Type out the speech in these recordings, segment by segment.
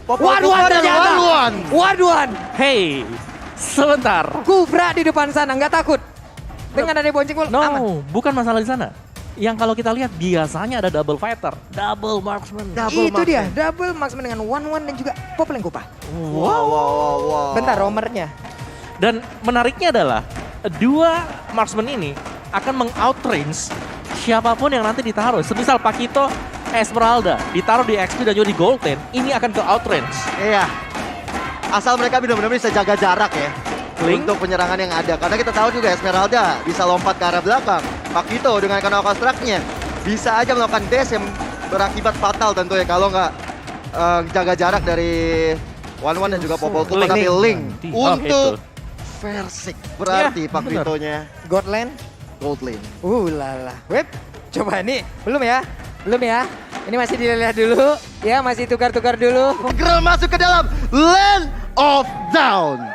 One ternyata. One. Hey, sebentar. Kufra di depan sana, nggak takut. Dengan ada bonceng aman. No, bukan masalah di sana. Yang kalau kita lihat biasanya ada double fighter, double marksman. Itu dia, double marksman dengan one dan juga Popoleng Kupa. Wow. Bentar, romernya. Dan menariknya adalah dua marksman ini akan meng-outrange siapapun yang nanti ditaruh. Semisal Pakito, Esmeralda ditaruh di XP dan juga di Gold Lane, ini akan ke outrange. Iya. Asal mereka benar-benar bisa jaga jarak ya. Link. Untuk penyerangan yang ada. Karena kita tahu juga Esmeralda bisa lompat ke arah belakang. Pakito dengan kanal construct-nya bisa aja melakukan dash yang berakibat fatal tentu ya. Kalau nggak jaga jarak dari One dan juga Popol Kupa. Tapi Link untuk Versik. Berarti Ya, Pakitonya Gold Lane. Gold Lane. Lala. Web, coba nih. Belum ya? Ini masih dilihat dulu. Ya, masih tukar-tukar dulu. Gerel masuk ke dalam Land of Down.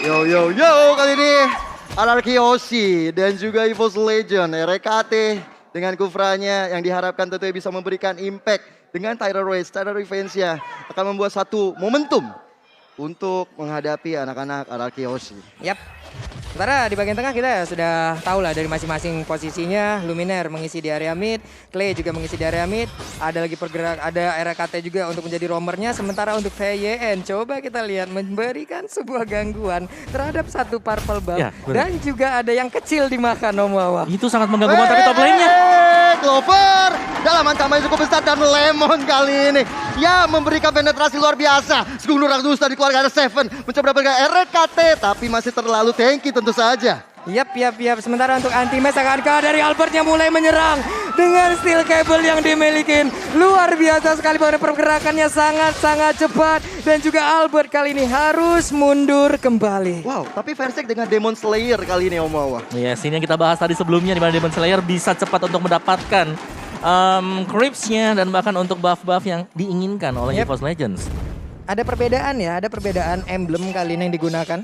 Yo, kali ini RRQ Oshi dan juga EVOS Legend, RKT dengan Kufranya yang diharapkan tentunya bisa memberikan impact dengan Tyler Race, Tyler Revencia akan membuat satu momentum untuk menghadapi anak-anak RRQ Oshi. Yap. Sementara di bagian tengah kita sudah tahu lah dari masing-masing posisinya. Luminaire mengisi di area mid, Clay juga mengisi di area mid. Ada lagi pergerak, ada RKT juga untuk menjadi roamernya. Sementara untuk VYN, coba kita lihat memberikan sebuah gangguan terhadap satu purple buff. Ya, dan juga ada yang kecil dimakan Omawa. Itu sangat mengganggu tapi top lane-nya. Clover dalam ancaman yang cukup besar dan Lemon kali ini ya memberikan penetrasi luar biasa. Sgung Nurang Dusta dikeluarkan ada Seven mencoba mendapatkan RKT tapi masih terlalu tanky tentu saja. Yap. Sementara untuk anti-match akankah dari Albert yang mulai menyerang dengan steel cable yang dimiliki. Luar biasa sekali bahwa pergerakannya sangat-sangat cepat. Dan juga Albert kali ini harus mundur kembali. Wow, tapi Versik dengan Demon Slayer kali ini Omawa. Yes, ini yang kita bahas tadi sebelumnya di mana Demon Slayer bisa cepat untuk mendapatkan creeps-nya dan bahkan untuk buff-buff yang diinginkan oleh EVOS Legends. Ada perbedaan emblem kali ini yang digunakan.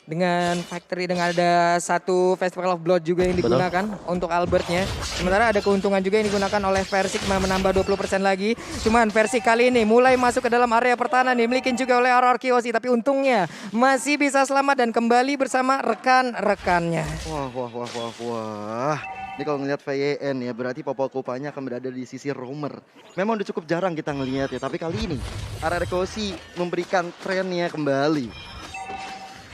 Dengan factory, dengan ada satu Festival of Blood juga yang digunakan untuk Albertnya. Sementara ada keuntungan juga yang digunakan oleh Versik menambah 20% lagi. Cuman Versik kali ini mulai masuk ke dalam area pertahanan dimiliki juga oleh RRQ Oshi. Tapi untungnya masih bisa selamat dan kembali bersama rekan-rekannya. Wah. Ini kalau ngelihat VYN ya berarti Popol Kupanya akan berada di sisi roamer. Memang udah cukup jarang kita ngelihat ya. Tapi kali ini RRQ Oshi memberikan trennya kembali.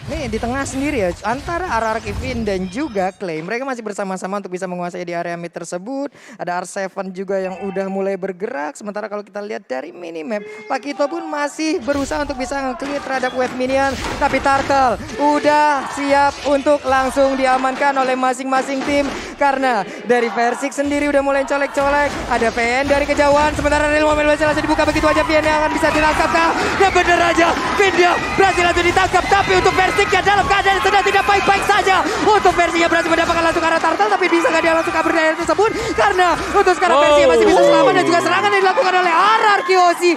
Nih di tengah sendiri ya, antara RRQ Vin dan juga Clay. Mereka masih bersama-sama untuk bisa menguasai di area mid tersebut. Ada R7 juga yang udah mulai bergerak. Sementara kalau kita lihat dari minimap, Pakito pun masih berusaha untuk bisa nge-clear terhadap wave minion. Tapi Turtle udah siap untuk langsung diamankan oleh masing-masing tim. Karena dari Versik sendiri udah mulai colek-colek. Ada VN dari kejauhan. Sementara dari momen langsung dibuka begitu aja VN yang akan bisa ditangkap kah? Dan bener aja, Vin dia berhasil langsung ditangkap. Tapi untuk Versiknya dalam keadaan sedang tidak baik-baik saja. Untuk Versinya berhasil mendapatkan langsung arah Turtle. Tapi bisa nggak dia langsung kabur dari area tersebut. Karena untuk sekarang Versinya masih bisa selamat. Dan juga serangan yang dilakukan oleh RRQ Oshi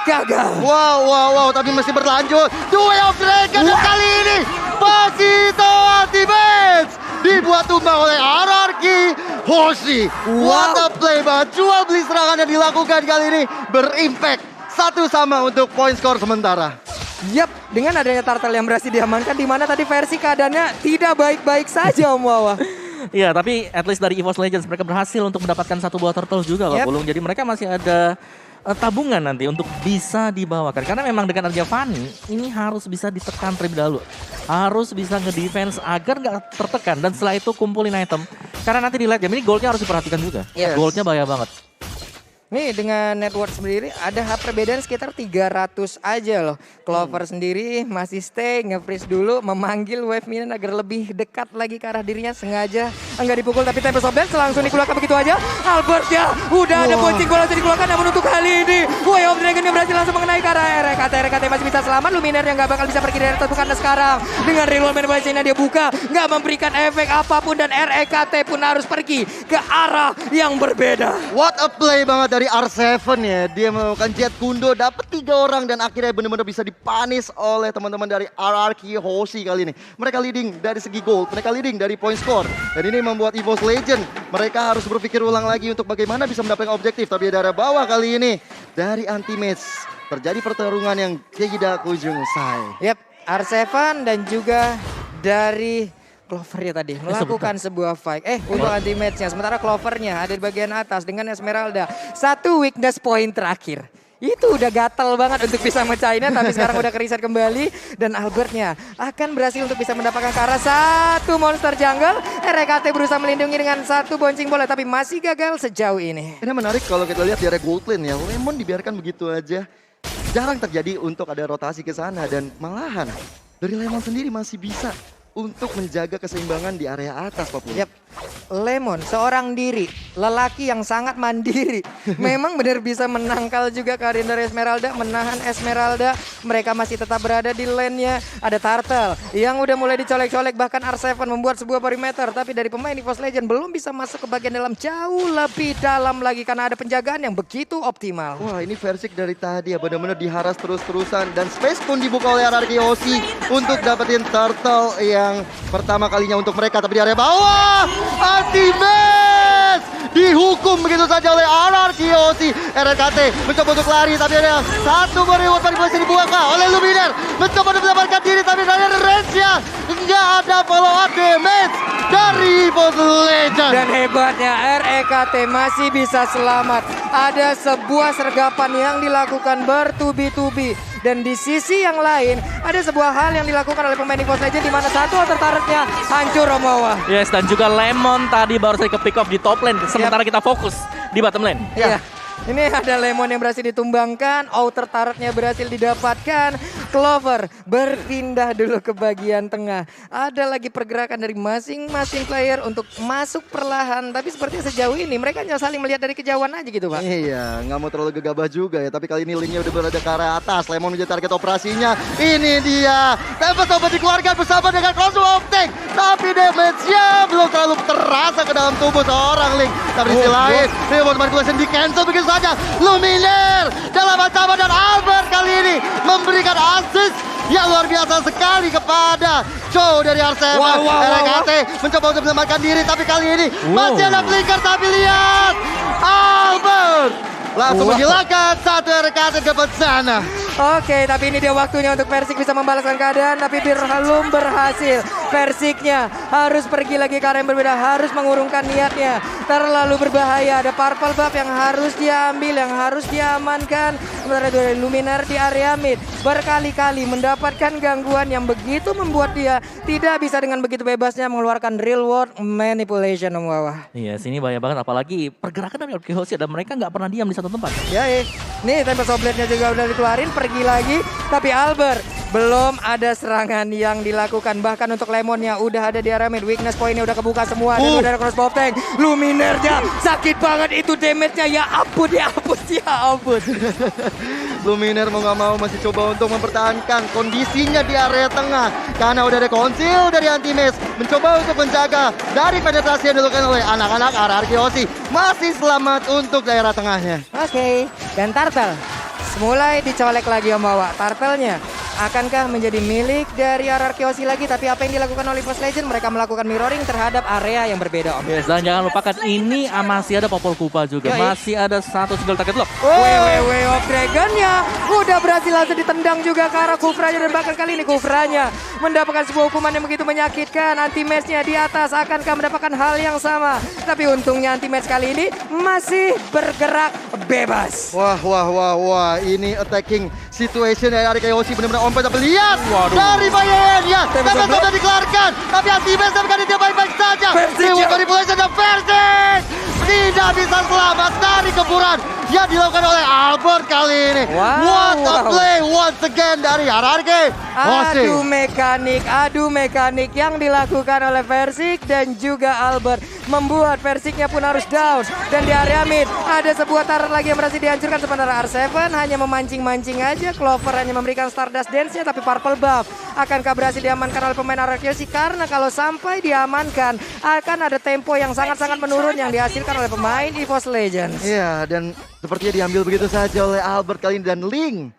gagal. Wow, tapi masih berlanjut. Duel of Dragon dan kali ini Pakito Ultimate dibuat tumbang oleh RRQ Oshi. What a play banget. Jual beli serangan yang dilakukan kali ini berimpact. Satu sama untuk poin skor sementara. Yap, dengan adanya Turtle yang berhasil diamankan, di mana tadi versi keadaannya tidak baik-baik saja Om Wawa. Iya, tapi at least dari EVOS Legends mereka berhasil untuk mendapatkan satu buah turtle juga Pak Pulung. Jadi mereka masih ada tabungan nanti untuk bisa dibawakan. Karena memang dengan adanya Fanny, ini harus bisa ditekan terlebih dahulu. Harus bisa nge-defense agar nggak tertekan. Dan setelah itu kumpulin item. Karena nanti di late game ini goldnya harus diperhatikan juga. Yes. Goldnya bahaya banget. Nih dengan network sendiri ada perbedaan sekitar 300 aja loh. Clover sendiri masih stay, nge-freeze dulu, memanggil wave minion agar lebih dekat lagi ke arah dirinya. Sengaja enggak dipukul tapi Tempest of Dance langsung dikeluarkan begitu aja. Albert ya udah ada bonceng bola langsung dikeluarkan, namun untuk kali ini Way of Dragon yang berhasil langsung mengenai ke arah RKT masih bisa selamat. Luminaire yang gak bakal bisa pergi dari itu karena sekarang dengan reroll manipulasinya dia buka, gak memberikan efek apapun dan RKT pun harus pergi ke arah yang berbeda. What a play banget dari R7 ya. Dia melakukan jet kundo, dapat 3 orang dan akhirnya benar-benar bisa dipanis oleh teman-teman dari RRQ Hoshi kali ini. Mereka leading dari segi gold, mereka leading dari point score. Dan ini membuat EVOS Legend, mereka harus berpikir ulang lagi untuk bagaimana bisa mendapatkan objektif. Tapi dari bawah kali ini, dari anti-match, terjadi pertarungan yang tidak kunjung usai. Yap, R7 dan juga dari Clover ya tadi melakukan sebuah fight. Untuk anti matchnya. Sementara Clovernya ada di bagian atas dengan Esmeralda. Satu weakness point terakhir. Itu udah gatel banget untuk bisa mecahinnya, tapi sekarang udah kereset kembali. Dan Albertnya akan berhasil untuk bisa mendapatkan ke arah satu monster jungle. RKT berusaha melindungi dengan satu boncing bola, tapi masih gagal sejauh ini. Ini menarik kalau kita lihat di area gold lane ya. Lemon dibiarkan begitu aja. Jarang terjadi untuk ada rotasi ke sana dan malahan dari Lemon sendiri masih bisa untuk menjaga keseimbangan di area atas, Pak Pul. Yap, Lemon seorang diri, lelaki yang sangat mandiri. Memang benar bisa menangkal juga kehadiran dari Esmeralda, menahan Esmeralda. Mereka masih tetap berada di lane-nya. Ada Turtle yang udah mulai dicolek-colek, bahkan R7 membuat sebuah perimeter. Tapi dari pemain EVOS Legend belum bisa masuk ke bagian dalam, jauh lebih dalam lagi karena ada penjagaan yang begitu optimal. Wah, ini Versik dari tadi ya benar-benar diharas terus-terusan dan space pun dibuka oleh RRQ Hoshi untuk dapetin Turtle yang pertama kalinya untuk mereka. Tapi di area bawah anti-match dihukum begitu saja oleh RRQ Hoshi. RKT mencoba untuk lari tapi ada satu reward manipulasi dibuka oleh Luminer, mencoba untuk mendapatkan diri tapi dari range-nya nggak ada follow up damage dari EVOS Legend. Dan hebatnya REKT masih bisa selamat. Ada sebuah sergapan yang dilakukan bertubi-tubi. Dan di sisi yang lain ada sebuah hal yang dilakukan oleh pemain EVOS Legend di mana satu outer turretnya hancur Romawa. Yes, dan juga Lemon tadi baru saja ke pick off di top lane. Sementara kita fokus di bottom lane. Iya. Ini ada Lemon yang berhasil ditumbangkan, outer turretnya berhasil didapatkan. Clover berpindah dulu ke bagian tengah. Ada lagi pergerakan dari masing-masing player untuk masuk perlahan. Tapi sepertinya sejauh ini mereka hanya saling melihat dari kejauhan aja gitu, Pak. Iya, nggak mau terlalu gegabah juga ya. Tapi kali ini linknya udah berada ke arah atas. Lemon menjadi target operasinya. Ini dia. Tempest Open dikeluarkan bersama dengan Cross of Tank. Tapi damage-nya belum terlalu terasa ke dalam tubuh seorang Link. Tapi di sisi lain, Reward Manipulation di cancel begitu saja. Luminer dalam ancaman dan Albert kali ini memberikan assist yang luar biasa sekali kepada Joe dari R7. RKT mencoba untuk menyelamatkan diri tapi kali ini masih ada flicker tapi lihat Albert langsung menghilangkan satu RKT ke sana. Oke, tapi ini dia waktunya untuk Versik bisa membalaskan keadaan, tapi belum berhasil. Versiknya harus pergi lagi ke arah yang berbeda, harus mengurungkan niatnya. Terlalu berbahaya, ada Purple Buff yang harus diambil, yang harus diamankan. Sementara dari Luminar di area mid berkali-kali mendapatkan gangguan yang begitu membuat dia tidak bisa dengan begitu bebasnya mengeluarkan real world manipulation, Om Wawa. Iya, sini bahaya banget, apalagi pergerakan dari RRQ Hoshi dan mereka nggak pernah diam di satu tempat. Ya, nih Tempest Oblate-nya juga udah dikeluarin, pergi lagi. Tapi Albert belum ada serangan yang dilakukan. Bahkan untuk Lemonnya udah ada di area mid. Weakness point-nya udah kebuka semua. Dan udah ada crossbow tank. Luminernya sakit banget itu damage-nya. Ya ampun, ya ampun, ya ampun. Luminer mau nggak mau masih coba untuk mempertahankan kondisinya di area tengah. Karena udah ada konsil dari Anti-Maze. Mencoba untuk menjaga dari penetrasi yang dilakukan oleh anak-anak RRQ Hoshi. Masih selamat untuk daerah tengahnya. Oke, dan Turtle mulai dicolek lagi Om Wawa. Turtle-nya akankah menjadi milik dari RRQ Hoshi lagi? Tapi apa yang dilakukan oleh EVOS Legend? Mereka melakukan mirroring terhadap area yang berbeda, Om. Yes, dan jangan lupakan ini masih ada Popol Kupa juga. Masih ada satu single target lock. Way of Dragon-nya udah berhasil langsung ditendang juga ke arah Kufranya. Dan bahkan kali ini Kufranya mendapatkan sebuah hukuman yang begitu menyakitkan. Anti-match-nya di atas akankah mendapatkan hal yang sama? Tapi untungnya anti-match kali ini masih bergerak bebas. Wah, ini attacking situation dari RRQ Hoshi benar-benar on point. Tapi lihat dari Bayern-nya. Tempest sudah dikeluarkan. Tapi Anti-Maze tapi dia baik-baik saja. Reward Manipulation dan Versik tidak bisa selamat dari gempuran yang dilakukan oleh Albert kali ini. What a play once again dari RRQ Hoshi. Adu mekanik yang dilakukan oleh Versik dan juga Albert membuat Versiknya pun harus down. Dan di area mid ada sebuah turret lagi yang berhasil dihancurkan. Sementara R7 hanya memancing-mancing aja. Clover hanya memberikan Stardust Dance-nya, tapi Purple Buff Akankah berhasil diamankan oleh pemain RRQ? Karena kalau sampai diamankan akan ada tempo yang sangat-sangat menurun yang dihasilkan oleh pemain EVOS Legends. Iya, dan sepertinya diambil begitu saja oleh Albert kali ini dan Ling.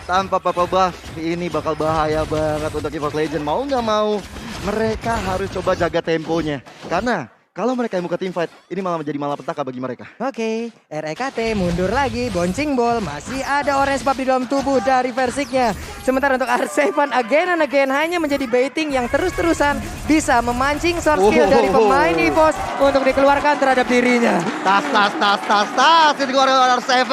Tanpa purple buff, ini bakal bahaya banget untuk EVOS Legends. Mau nggak mau, mereka harus coba jaga temponya. Karena kalau mereka yang buka teamfight, ini malah menjadi malapetaka bagi mereka. Oke, REKT mundur lagi, bouncing ball, masih ada orange buff di dalam tubuh dari Versiknya. Sementara untuk R7 again and again hanya menjadi baiting yang terus-terusan bisa memancing source skill dari pemain EVOS untuk dikeluarkan terhadap dirinya. Tas, dikeluarkan oleh R7.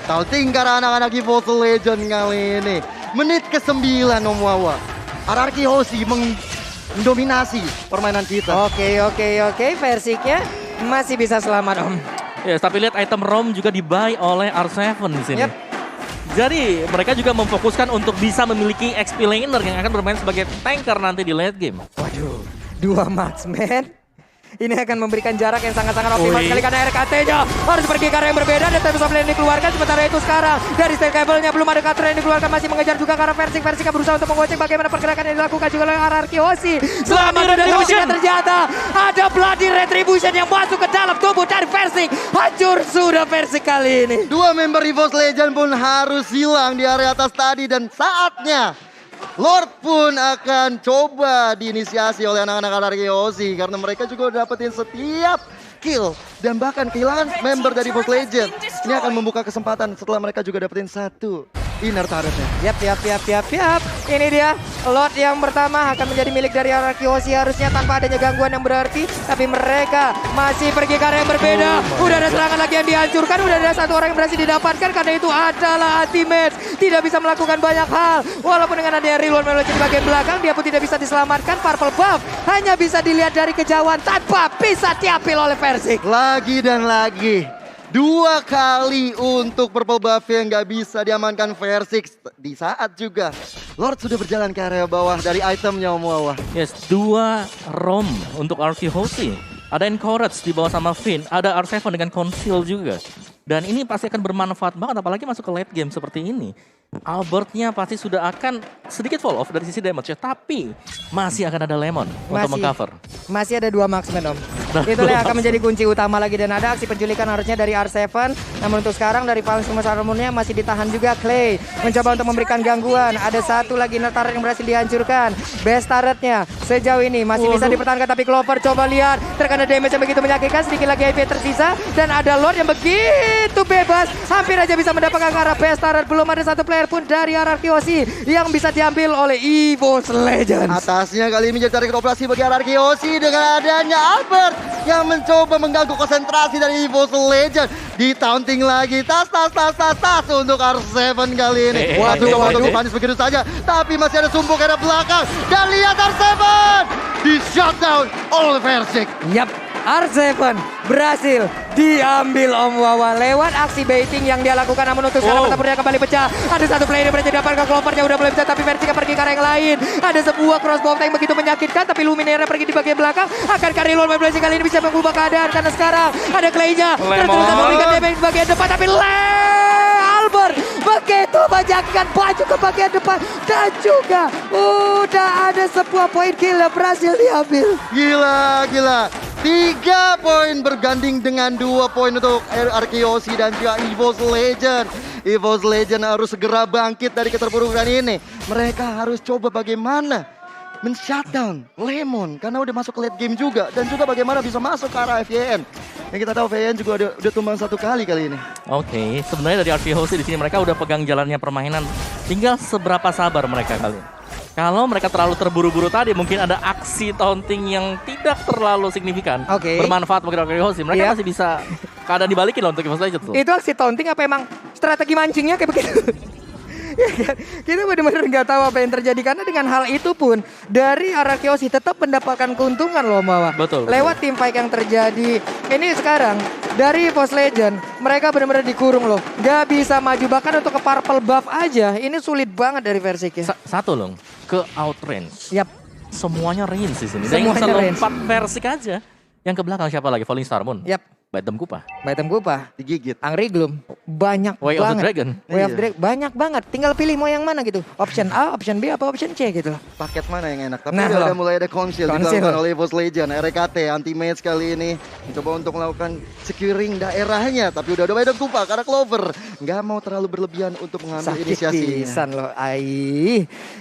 Taunting karena anak-anak EVOS Legends kali ini. Menit ke-9 Om Wawa. RRQ Hoshi mendominasi permainan kita. Oke, Versiknya masih bisa selamat Om. Ya, tapi lihat item ROM juga di-buy oleh R7 di sini. Yep. Jadi mereka juga memfokuskan untuk bisa memiliki XP laner yang akan bermain sebagai tanker nanti di late game. Waduh, 2 marksman. Ini akan memberikan jarak yang sangat-sangat optimal sekali karena RKT-nya harus pergi ke arah yang berbeda dan time of lane dikeluarkan. Sementara itu sekarang dari state cable-nya belum ada cutter yang dikeluarkan, masih mengejar juga karena Versik berusaha untuk menggocek bagaimana pergerakan yang dilakukan juga oleh RRQ Hoshi. Selamat Retribution. Ternyata ada Bloody Retribution yang masuk ke dalam tubuh dari Versik. Hancur sudah Versik kali ini. 2 member EVOS Legends pun harus hilang di area atas tadi dan saatnya Lord pun akan coba diinisiasi oleh anak-anak RRQ Hoshi karena mereka juga udah dapetin setiap kill dan bahkan kehilangan member dari EVOS Legends. Ini akan membuka kesempatan setelah mereka juga dapetin 1 inner turretnya. Yap. Ini dia Lord yang pertama akan menjadi milik dari RRQ Hoshi harusnya tanpa adanya gangguan yang berarti. Tapi mereka masih pergi ke arah yang berbeda. Udah ada serangan lagi yang dihancurkan. Udah ada 1 orang yang berhasil didapatkan karena itu adalah ultimate. Tidak bisa melakukan banyak hal. Walaupun dengan adanya reload melalui di bagian belakang dia pun tidak bisa diselamatkan. Purple buff hanya bisa dilihat dari kejauhan tanpa bisa diambil oleh Versik. Lagi dan lagi 2 kali untuk purple buff yang gak bisa diamankan Versik. Di saat juga Lord sudah berjalan ke area bawah dari itemnya Om Wawa. Yes, 2 ROM untuk RRQ Hoshi. Ada Encourage di bawah sama Finn, ada R7 dengan Conceal juga. Dan ini pasti akan bermanfaat banget apalagi masuk ke late game seperti ini. Albertnya pasti sudah akan sedikit fall off dari sisi damage ya, tapi masih akan ada Lemon untuk mengcover. Masih ada 2 marksman Om. Itulah yang akan menjadi kunci utama lagi dan ada aksi penculikan harusnya dari R7. Namun untuk sekarang dari Paling Semua Salmonnya masih ditahan juga Clay. Mencoba untuk memberikan gangguan. Ada 1 lagi turret yang berhasil dihancurkan. Best turretnya sejauh ini masih bisa dipertahankan tapi Clover coba lihat. Terkena damage yang begitu menyakitkan. Sedikit lagi HP tersisa dan ada Lord yang begitu bebas. Hampir aja bisa mendapatkan ke arah best turret. Belum ada 1 player pun dari RRQ Hoshi yang bisa diambil oleh EVOS Legends. Atasnya kali ini jadi tarik operasi bagi RRQ Hoshi dengan adanya Albert yang mencoba mengganggu konsentrasi dari EVOS Legends. Di-taunting lagi, tas untuk R7 kali ini. Waduh, manis begitu saja. Tapi masih ada sumpuk ke arah belakang. Dan lihat R7 di shutdown oleh Versik. Yap, R7 berhasil diambil Om Wawa lewat aksi baiting yang dia lakukan. Namun untuk sekarang tempurnya kembali pecah. Ada 1 player yang berhasil didapatkan, Clovernya udah mulai bisa tapi Versik pergi ke arah yang lain. Ada sebuah crossbow yang begitu menyakitkan tapi Luminaire pergi di bagian belakang. Akan Karilon Versik kali ini bisa mengubah keadaan karena sekarang ada Clay-nya. Terus memberikan damage di bagian depan tapi Albert begitu menyakitkan baju ke bagian depan dan juga udah ada sebuah poin kill yang berhasil diambil. Gila. 3 poin berganding dengan 2 poin untuk RRQ Hoshi dan juga EVOS Legends. EVOS Legends harus segera bangkit dari keterpurukan ini. Mereka harus coba bagaimana men-shutdown Lemon karena udah masuk ke late game juga. Dan juga bagaimana bisa masuk ke arah FYN. Yang kita tahu FYN juga udah tumbang 1 kali ini. Oke, sebenarnya dari RRQ Hoshi di sini mereka udah pegang jalannya permainan. Tinggal seberapa sabar mereka kali ini. Kalau mereka terlalu terburu-buru tadi mungkin ada aksi taunting yang tidak terlalu signifikan. Bermanfaat bagi RRQ Hoshi. Mereka masih bisa keadaan dibalikin loh untuk EVOS Legends tuh. Itu aksi taunting apa emang strategi mancingnya kayak begitu? Ya kan? Kita benar-benar nggak tahu apa yang terjadi karena dengan hal itu pun dari RRQ Hoshi tetap mendapatkan keuntungan loh Mawa. Betul. Lewat team fight yang terjadi. Ini sekarang dari EVOS Legends mereka benar-benar dikurung loh. Gak bisa maju bahkan untuk ke purple buff aja. Ini sulit banget dari Versik ya. Satu loh, ke outrange. Yap. Semuanya range di sini. Semuanya Dan range. lompat Versik aja. Yang ke belakang siapa lagi? Falling Star Moon. Yap. Item Kupa. Item Kupa, Digigit. Angry Gloom, banyak Way of the banget. Dragon. Way of Iya. Dragon, banyak banget. Tinggal pilih mau yang mana gitu. Option A, option B, apa option C gitu. Paket mana yang enak? Tapi Nah, udah loh. mulai ada konsil Konsil. dilakukan oleh EVOS Legend. RKT anti-match kali ini mencoba untuk melakukan securing daerahnya. Tapi udah ada Item Kupa karena Clover nggak mau terlalu berlebihan untuk mengambil Sakit inisiasinya. pisan loh.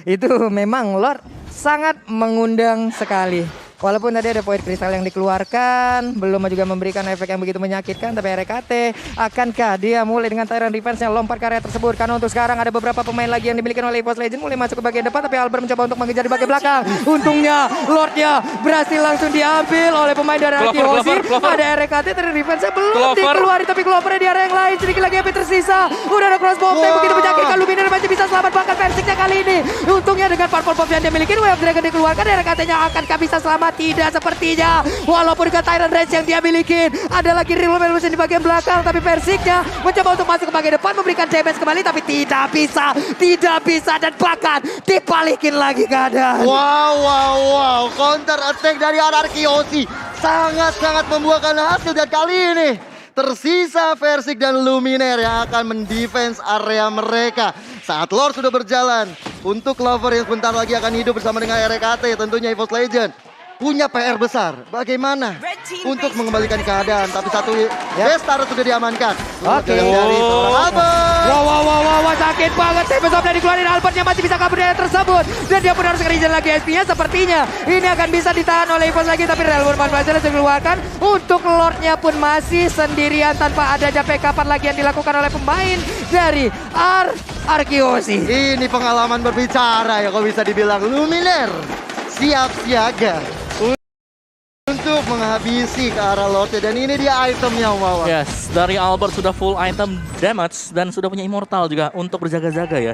Itu memang Lord sangat mengundang sekali. Walaupun tadi ada poin kristal yang dikeluarkan, belum juga memberikan efek yang begitu menyakitkan, tapi RKT akankah dia mulai dengan Tyrant defense-nya lompat ke area tersebut? Karena untuk sekarang ada beberapa pemain lagi yang dimiliki oleh EVOS Legend mulai masuk ke bagian depan, tapi Albert mencoba untuk mengejar di bagian belakang. Untungnya Lordnya berhasil langsung diambil oleh pemain dari Arkeosi. Clover. Ada RKT, Tyrant defense-nya belum Clover. dikeluarin, tapi Clover di area yang lain. Sedikit lagi yang tersisa. Udah ada crossbow Wow. begitu menyakitkan. Luminar masih bisa selamat bahkan Persiknya kali ini. Untungnya dengan purple pop yang dia miliki, Way of Dragon dikeluarkan, RKT-nya akankah bisa selamat? Tidak sepertinya. Walaupun dengan Tyrant Rage yang dia miliki, ada lagi Real Evolution di bagian belakang, tapi Persiknya mencoba untuk masuk ke bagian depan, memberikan damage kembali, tapi tidak bisa, dan bahkan dibalikin lagi keadaan. Wow. Counter attack dari Arkeosi sangat-sangat membuahkan hasil. Dan kali ini tersisa Versik dan Luminaire yang akan mendefense area mereka. Saat Lord sudah berjalan untuk Clover yang sebentar lagi akan hidup bersama dengan RKT, tentunya EVOS Legend punya PR besar. Bagaimana untuk mengembalikan keadaan, tapi satu Bestar sudah diamankan. Oke. Dari seorang Albert. Wow, sakit banget. Tempest of dikeluarin, Albertnya masih bisa kabur dari tersebut. Dan dia pun harus nge-regen lagi SP-nya. Sepertinya ini akan bisa ditahan oleh EVOS lagi. Tapi Realm Manipulation sudah dikeluarkan. Untuk Lordnya pun masih sendirian tanpa ada jape kapan lagi yang dilakukan oleh pemain dari Arkeosi. Ini pengalaman berbicara ya, kalau bisa dibilang. Luminaire siap siaga untuk menghabisi ke arah Lordnya. Dan ini dia itemnya, Wawa. Yes, dari Albert sudah full item damage dan sudah punya immortal juga untuk berjaga-jaga ya.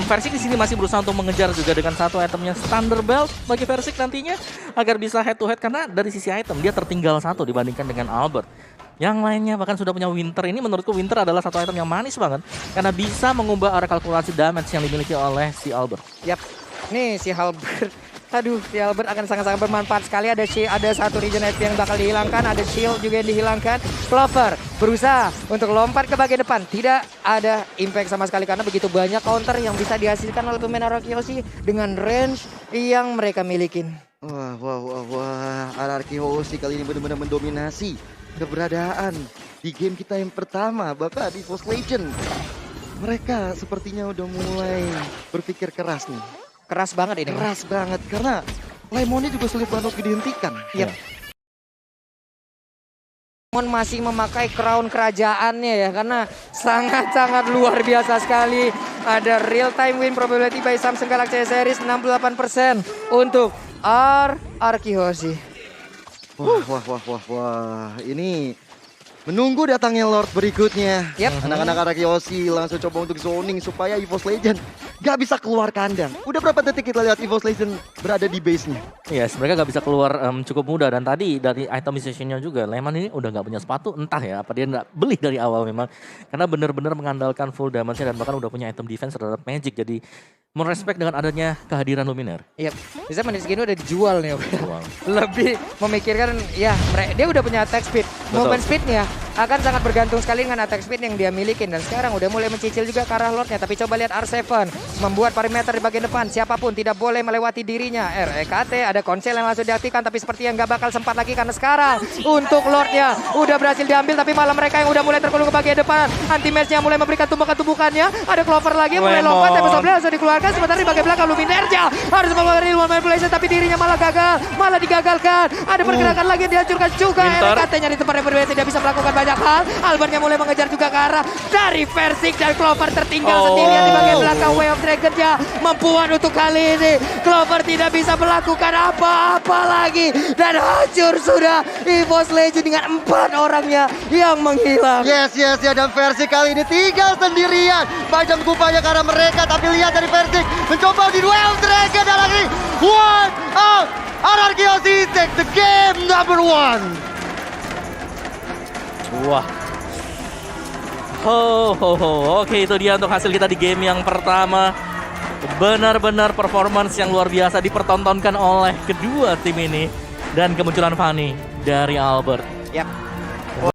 Versik di sini masih berusaha untuk mengejar juga dengan satu itemnya Thunder Belt bagi Versik nantinya agar bisa head to head, karena dari sisi item dia tertinggal satu dibandingkan dengan Albert. Yang lainnya bahkan sudah punya Winter. Ini menurutku Winter adalah satu item yang manis banget karena bisa mengubah arah kalkulasi damage yang dimiliki oleh si Albert. Yap, nih si Albert. Aduh, si Albert akan sangat-sangat bermanfaat sekali. Ada satu regen HP yang bakal dihilangkan, ada shield juga yang dihilangkan. Clover berusaha untuk lompat ke bagian depan. Tidak ada impact sama sekali karena begitu banyak counter yang bisa dihasilkan oleh pemain Arkeosi dengan range yang mereka milikin. Wah. Arkeosi kali ini benar-benar mendominasi keberadaan di game kita yang pertama, bahkan di EVOS Legend. Mereka sepertinya udah mulai berpikir keras nih. Keras banget ini. Keras banget karena Lemonnya juga sulit banget untuk dihentikan. Yap. Lemon masih memakai crown kerajaannya ya, karena sangat-sangat luar biasa sekali. Ada real time win probability by Samsung Galaxy S Series 68% untuk Arkeosi. Wah. Ini menunggu datangnya Lord berikutnya. Yap. Anak-anak Arkeosi langsung coba untuk zoning supaya EVOS Legend gak bisa keluar kandang. Udah berapa detik kita lihat EVOS Legend berada di base-nya? Yes, mereka gak bisa keluar cukup mudah. Dan tadi dari itemization-nya juga, Lemon ini udah gak punya sepatu. Entah ya, apa dia gak beli dari awal memang. Karena benar-benar mengandalkan full damage-nya dan bahkan udah punya item defense terhadap Magic. Jadi merespek dengan adanya kehadiran Luminaire. Yap. Bisa menit segini udah dijual nih. Wow. Lebih memikirkan, ya dia udah punya attack speed. Movement speednya akan sangat bergantung sekali dengan attack speed yang dia miliki. Dan sekarang udah mulai mencicil juga ke arah Lordnya. Tapi coba lihat R7 membuat perimeter di bagian depan. Siapapun tidak boleh melewati dirinya. RKT ada konsel yang langsung diaktifkan, tapi seperti yang gak bakal sempat lagi karena sekarang untuk Lordnya udah berhasil diambil, tapi malah mereka yang udah mulai terkulung ke bagian depan. Anti-match-nya mulai memberikan tumbukan-tumbukannya. Ada Clover lagi yang mulai lompat, tapi sebelumnya langsung dikeluarkan. Sementara di bagian belakang Luminaire-nya harus mengeluarkan Real Manipulation, tapi dirinya malah digagalkan. Ada pergerakan lagi yang dihancurkan juga. Winter. RKT-nya di tempat yang berbeda tidak bisa melakukan banyak hal. Albertnya mulai mengejar juga ke arah dari Versik, dan Clover tertinggal sendirian di bagian belakang. Way of Dragon-nya membuat untuk kali ini Clover tidak bisa melakukan apa-apa lagi, dan hancur sudah EVOS Legend dengan 4 orangnya yang menghilang. Yes, dan versi kali ini tinggal sendirian. Bajam kupanya karena mereka, tapi lihat dari Versik mencoba di duel Dragon dan lagi one out. Arkeosi take the game number 1. Wah. Oke, itu dia untuk hasil kita di game yang pertama. Benar-benar performance yang luar biasa dipertontonkan oleh kedua tim ini. Dan kemunculan Fanny dari Albert. Yap.